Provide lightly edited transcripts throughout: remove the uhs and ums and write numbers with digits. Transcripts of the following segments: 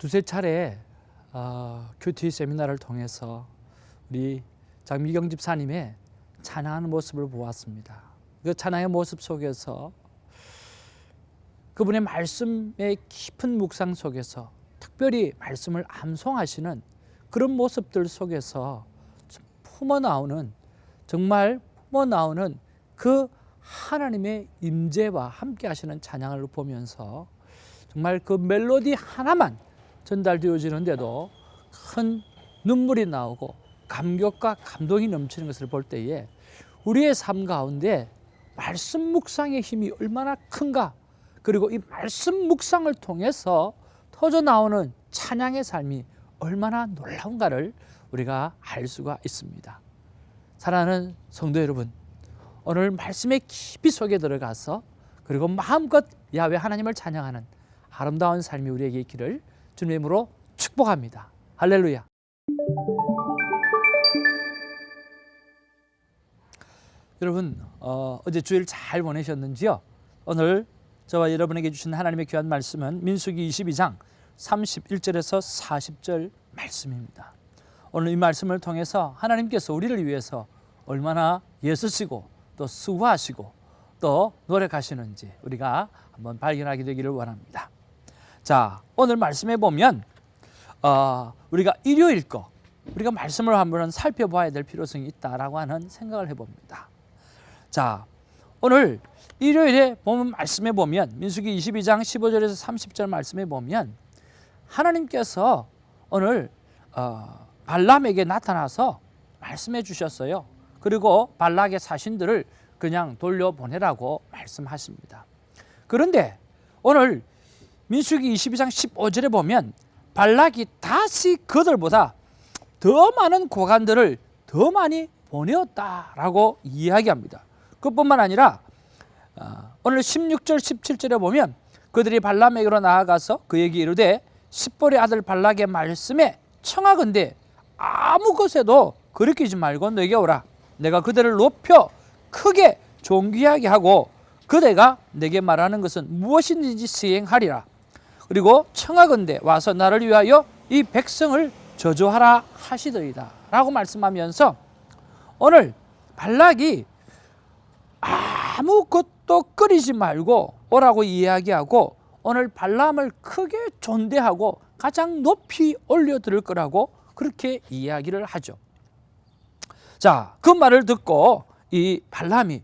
두세 차례 큐티 세미나를 통해서 우리 장미경 집사님의 찬양하는 모습을 보았습니다. 그 찬양의 모습 속에서 그분의 말씀의 깊은 묵상 속에서 특별히 말씀을 암송하시는 그런 모습들 속에서 정말 품어나오는 그 하나님의 임재와 함께 하시는 찬양을 보면서 정말 그 멜로디 하나만 전달되어지는데도 큰 눈물이 나오고 감격과 감동이 넘치는 것을 볼 때에 우리의 삶 가운데 말씀 묵상의 힘이 얼마나 큰가, 그리고 이 말씀 묵상을 통해서 터져 나오는 찬양의 삶이 얼마나 놀라운가를 우리가 알 수가 있습니다. 사랑하는 성도 여러분, 오늘 말씀의 깊이 속에 들어가서 그리고 마음껏 야훼 하나님을 찬양하는 아름다운 삶이 우리에게 있기를 주님의 이름으로 축복합니다. 할렐루야. 여러분, 어제 주일 잘 보내셨는지요? 오늘 저와 여러분에게 주신 하나님의 귀한 말씀은 민수기 22장 31절에서 40절 말씀입니다. 오늘 이 말씀을 통해서 하나님께서 우리를 위해서 얼마나 애쓰시고 또 수고하시고 또 노력하시는지 우리가 한번 발견하게 되기를 원합니다. 자, 오늘 말씀에 보면 우리가 일요일 우리가 말씀을 한번 살펴봐야 될 필요성이 있다라고 하는 생각을 해봅니다. 자, 오늘 일요일에 보면 말씀에 보면 민수기 22장 15절에서 30절 말씀에 보면 하나님께서 오늘 발람에게 나타나서 말씀해 주셨어요. 그리고 발락의 사신들을 그냥 돌려보내라고 말씀하십니다. 그런데 오늘 민수기 22장 15절에 보면 발락이 다시 그들보다 더 많은 고관들을 더 많이 보내었다라고 이야기합니다. 그뿐만 아니라 오늘 16절 17절에 보면 그들이 발람에게로 나아가서 그에게 이르되 십볼의 아들 발락의 말씀에 청하건대 아무 것에도 거리끼지 말고 너에게 오라. 내가 그들을 높여 크게 존귀하게 하고 그대가 내게 말하는 것은 무엇인지 시행하리라. 그리고 청하건대 와서 나를 위하여 이 백성을 저주하라 하시더이다 라고 말씀하면서 오늘 발락이 아무것도 끓이지 말고 오라고 이야기하고 오늘 발람을 크게 존대하고 가장 높이 올려드릴 거라고 그렇게 이야기를 하죠. 자, 그 말을 듣고 이 발람이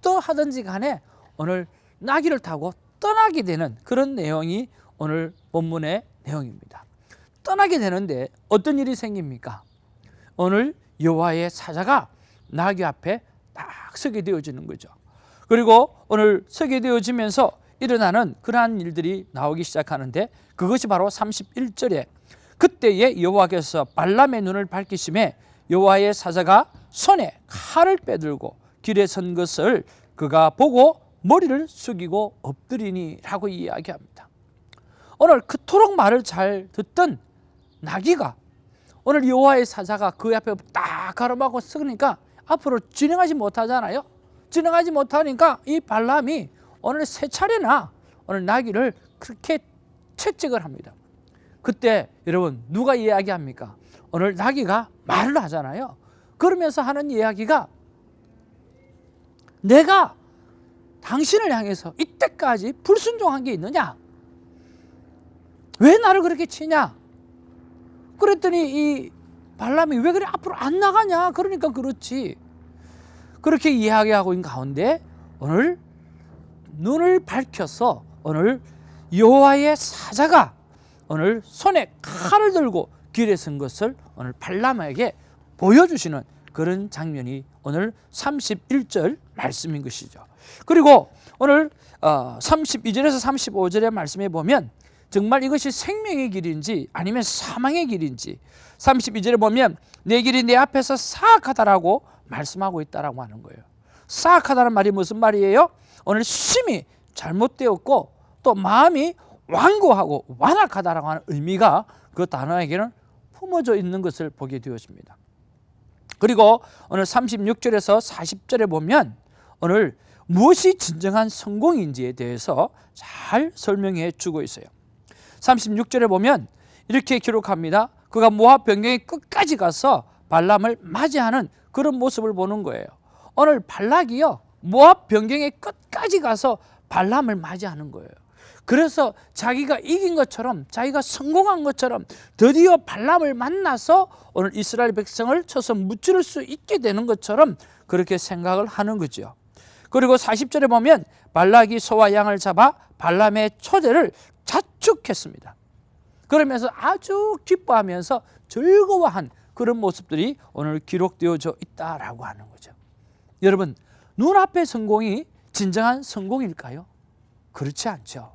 어떠하든지 간에 오늘 나귀를 타고 떠나게 되는 그런 내용이 오늘 본문의 내용입니다. 떠나게 되는데 어떤 일이 생깁니까? 오늘 여호와의 사자가 나귀 앞에 딱 서게 되어지는 거죠. 그리고 오늘 서게 되어지면서 일어나는 그러한 일들이 나오기 시작하는데 그것이 바로 31절에 그때에 여호와께서 발람의 눈을 밝히심에 여호와의 사자가 손에 칼을 빼들고 길에 선 것을 그가 보고 머리를 숙이고 엎드리니 라고 이야기합니다. 오늘 그토록 말을 잘 듣던 나귀가 오늘 여호와의 사자가 그 앞에 딱 가로막고 서니까 앞으로 진행하지 못하잖아요. 진행하지 못하니까 이 발람이 오늘 세 차례나 오늘 나귀를 그렇게 채찍을 합니다. 그때 여러분 누가 이야기합니까? 오늘 나귀가 말을 하잖아요. 그러면서 하는 이야기가 내가 당신을 향해서 이때까지 불순종한 게 있느냐? 왜 나를 그렇게 치냐? 그랬더니 이 발람이 왜 그래 앞으로 안 나가냐? 그러니까 그렇지. 그렇게 이야기하고 있는 가운데 오늘 눈을 밝혀서 오늘 여호와의 사자가 오늘 손에 칼을 들고 길에 선 것을 오늘 발람에게 보여주시는 그런 장면이 오늘 31절 말씀인 것이죠. 그리고 오늘 32절에서 35절의 말씀에 보면 정말 이것이 생명의 길인지 아니면 사망의 길인지 32절에 보면 내 길이 내 앞에서 사악하다라고 말씀하고 있다라고 하는 거예요. 사악하다는 말이 무슨 말이에요? 오늘 심히 잘못되었고 또 마음이 완고하고 완악하다라고 하는 의미가 그 단어에게는 품어져 있는 것을 보게 되었습니다. 그리고 오늘 36절에서 40절에 보면 오늘 무엇이 진정한 성공인지에 대해서 잘 설명해 주고 있어요. 36절에 보면 이렇게 기록합니다. 그가 모압 변경의 끝까지 가서 발람을 맞이하는 그런 모습을 보는 거예요. 오늘 발락이요, 모압 변경의 끝까지 가서 발람을 맞이하는 거예요. 그래서 자기가 이긴 것처럼, 자기가 성공한 것처럼 드디어 발람을 만나서 오늘 이스라엘 백성을 쳐서 무찌를 수 있게 되는 것처럼 그렇게 생각을 하는 거죠. 그리고 40절에 보면 발락이 소와 양을 잡아 발람의 초대를 자축했습니다. 그러면서 아주 기뻐하면서 즐거워한 그런 모습들이 오늘 기록되어져 있다라고 하는 거죠. 여러분, 눈앞의 성공이 진정한 성공일까요? 그렇지 않죠.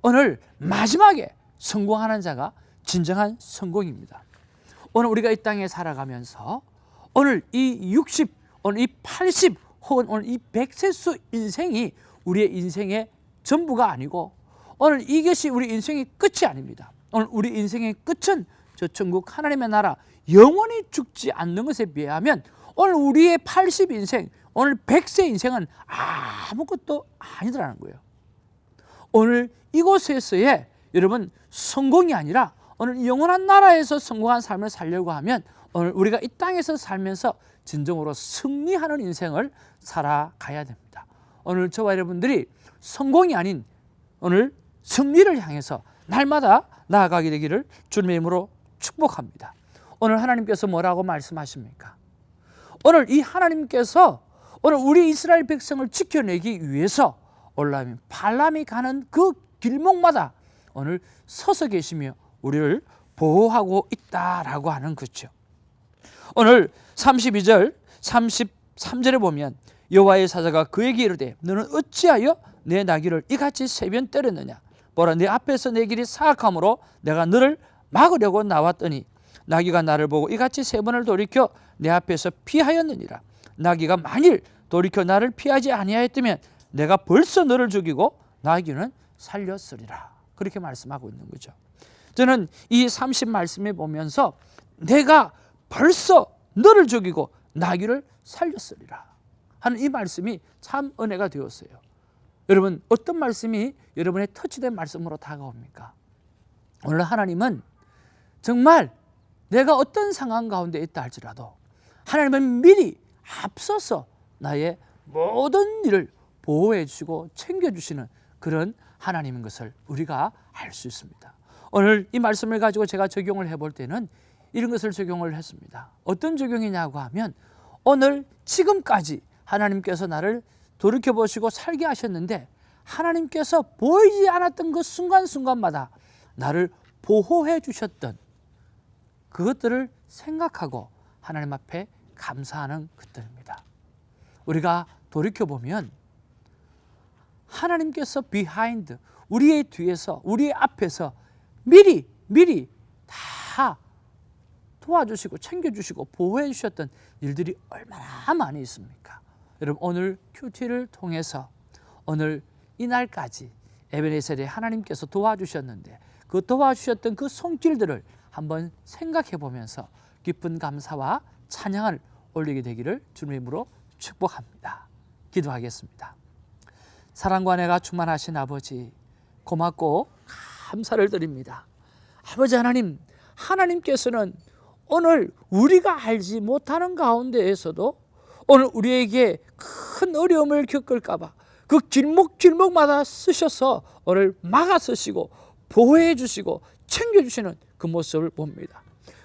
오늘 마지막에 성공하는 자가 진정한 성공입니다. 오늘 우리가 이 땅에 살아가면서 오늘 이 60, 오늘 이 80 혹은 오늘 이 100세수 인생이 우리의 인생의 전부가 아니고 오늘 이것이 우리 인생의 끝이 아닙니다. 오늘 우리 인생의 끝은 저 천국 하나님의 나라 영원히 죽지 않는 것에 비하면 오늘 우리의 80인생, 오늘 100세 인생은 아무것도 아니더라는 거예요. 오늘 이곳에서의 여러분 성공이 아니라 오늘 영원한 나라에서 성공한 삶을 살려고 하면 오늘 우리가 이 땅에서 살면서 진정으로 승리하는 인생을 살아가야 됩니다. 오늘 저와 여러분들이 성공이 아닌 오늘 승리를 향해서 날마다 나아가게 되기를 주님의 이름으로 축복합니다. 오늘 하나님께서 뭐라고 말씀하십니까? 오늘 이 하나님께서 오늘 우리 이스라엘 백성을 지켜내기 위해서 올라오면 발람이 가는 그 길목마다 오늘 서서 계시며 우리를 보호하고 있다라고 하는 거죠. 오늘 32절, 33절에 보면 여호와의 사자가 그에게 이르되 너는 어찌하여 내 나귀를 이같이 세 번 때렸느냐? 보라, 내 앞에서 내 길이 사악함으로 내가 너를 막으려고 나왔더니 나귀가 나를 보고 이같이 세 번을 돌이켜 내 앞에서 피하였느니라. 나귀가 만일 돌이켜 나를 피하지 아니하였다면 내가 벌써 너를 죽이고 나귀는 살렸으리라. 그렇게 말씀하고 있는 거죠. 저는 이 30 말씀에 보면서 내가 벌써 너를 죽이고 나귀를 살렸으리라 하는 이 말씀이 참 은혜가 되었어요. 여러분, 어떤 말씀이 여러분의 터치된 말씀으로 다가옵니까? 오늘 하나님은 정말 내가 어떤 상황 가운데 있다 할지라도 하나님은 미리 앞서서 나의 모든 일을 보호해 주시고 챙겨주시는 그런 하나님인 것을 우리가 알 수 있습니다. 오늘 이 말씀을 가지고 제가 적용을 해볼 때는 이런 것을 적용을 했습니다. 어떤 적용이냐고 하면 오늘 지금까지 하나님께서 나를 돌이켜보시고 살게 하셨는데 하나님께서 보이지 않았던 그 순간순간마다 나를 보호해 주셨던 그것들을 생각하고 하나님 앞에 감사하는 것들입니다. 우리가 돌이켜보면 하나님께서 behind, 우리의 뒤에서, 우리의 앞에서 미리 다 도와주시고 챙겨주시고 보호해 주셨던 일들이 얼마나 많이 있습니까? 여러분, 오늘 큐티를 통해서 오늘 이날까지 에베네셀에 하나님께서 도와주셨는데 그 도와주셨던 그 손길들을 한번 생각해 보면서 기쁜 감사와 찬양을 올리게 되기를 주님의 이름으로 축복합니다. 기도하겠습니다. 사랑과 은혜가 충만하신 아버지, 고맙고 감사를 드립니다. 아버지 하나님, 하나님께서는 오늘 우리가 알지 못하는 가운데에서도 오늘 우리에게 큰 어려움을 겪을까 봐 그 길목마다 쓰셔서 오늘 막아 쓰시고 보호해 주시고 챙겨주시는 그 모습을 봅니다.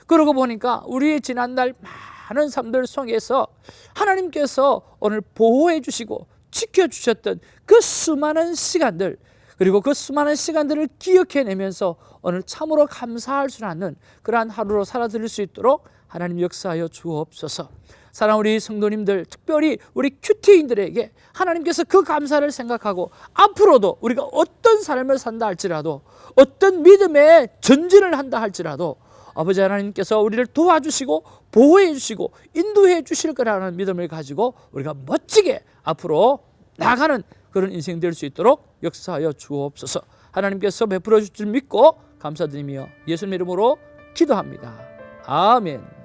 그러고 보니까 우리의 지난날 많은 삶들 속에서 하나님께서 오늘 보호해 주시고 지켜주셨던 그 수많은 시간들, 그리고 그 수많은 시간들을 기억해내면서 오늘 참으로 감사할 수 있는 그러한 하루로 살아드릴 수 있도록 하나님 역사하여 주옵소서. 사랑하는 우리 성도님들, 특별히 우리 큐티인들에게 하나님께서 그 감사를 생각하고 앞으로도 우리가 어떤 삶을 산다 할지라도, 어떤 믿음의 전진을 한다 할지라도 아버지 하나님께서 우리를 도와주시고 보호해 주시고 인도해 주실 거라는 믿음을 가지고 우리가 멋지게 앞으로 나가는 그런 인생 될 수 있도록 역사하여 주옵소서. 하나님께서 베풀어 주실 줄 믿고 감사드리며 예수님 이름으로 기도합니다. 아멘.